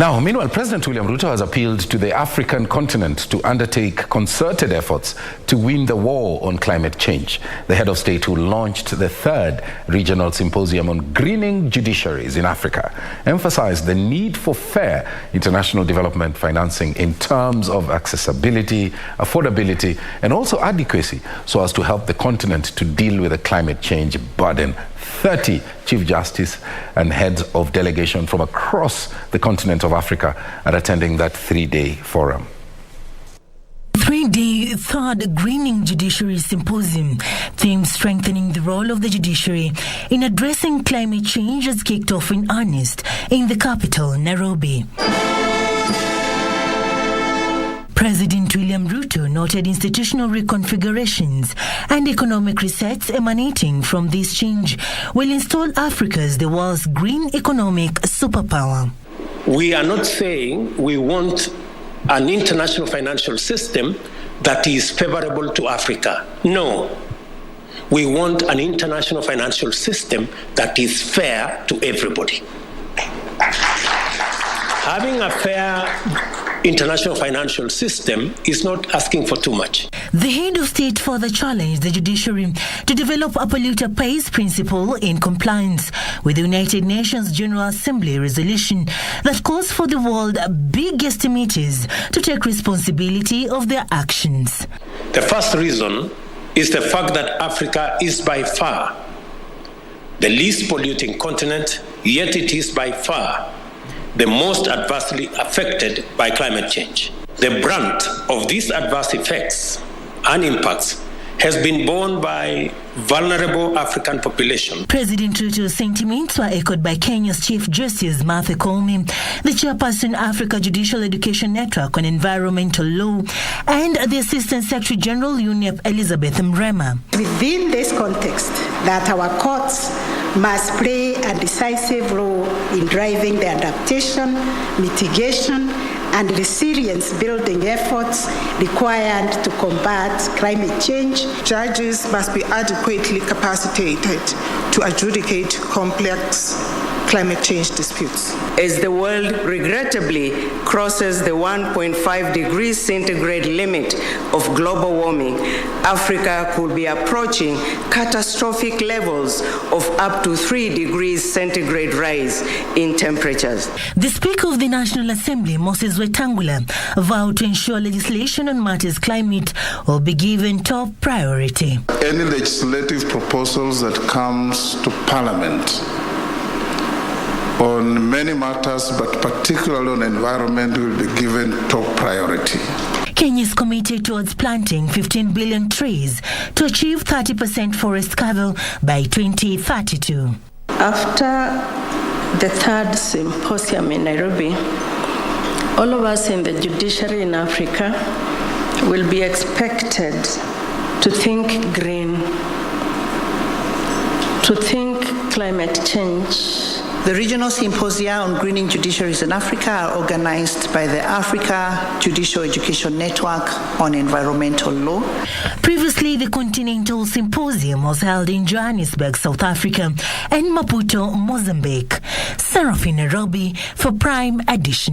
Now, meanwhile, President William Ruto has appealed to the African continent to undertake concerted efforts to win the war on climate change. The head of state, who launched the third regional symposium on greening judiciaries in Africa, emphasized the need for fair international development financing in terms of accessibility, affordability, and also adequacy, so as to help the continent to deal with the climate change burden. 30 Chief Justice and heads of delegation from across the continent of Africa are attending that three-day forum. Three-day third Greening Judiciaries Symposium, theme strengthening the role of the judiciary in addressing climate change, has kicked off in earnest in the capital, Nairobi. President William Ruto noted institutional reconfigurations and economic resets emanating from this change will install Africa as the world's green economic superpower. We are not saying we want an international financial system that is favorable to Africa. No. We want an international financial system that is fair to everybody. Having a fair international financial system is not asking for too much. The head of state further challenged the judiciary to develop a polluter pays principle in compliance with the United Nations General Assembly resolution that calls for the world's biggest emitters to take responsibility of their actions. The first reason is the fact that Africa is by far the least polluting continent, yet it is by far the most adversely affected by climate change. The brunt of these adverse effects and impacts has been borne by vulnerable African population. President Ruto's sentiments were echoed by Kenya's Chief Justice Martha Koome, the chairperson Africa Judicial Education Network on Environmental Law, and the Assistant Secretary General UNEP Elizabeth Mrema. Within this context, that our courts must play a decisive role in driving the adaptation, mitigation, and resilience building efforts required to combat climate change. Judges must be adequately capacitated to adjudicate complex climate change disputes. As the world regrettably crosses the 1.5 degrees centigrade limit of global warming, Africa could be approaching catastrophic levels of up to 3 degrees centigrade rise in temperatures. The Speaker of the National Assembly, Moses Wetangula, vowed to ensure legislation on matters climate will be given top priority. Any legislative proposals that comes to Parliament on many matters, but particularly on environment, will be given top priority. Kenya is committed towards planting 15 billion trees to achieve 30% forest cover by 2032. After the third symposium in Nairobi, all of us in the judiciary in Africa will be expected to think green, to think climate change. The regional symposia on greening judiciaries in Africa are organized by the Africa Judicial Education Network on Environmental Law. Previously, the Continental Symposium was held in Johannesburg, South Africa, and Maputo, Mozambique. Sarah Nairobi for Prime Edition.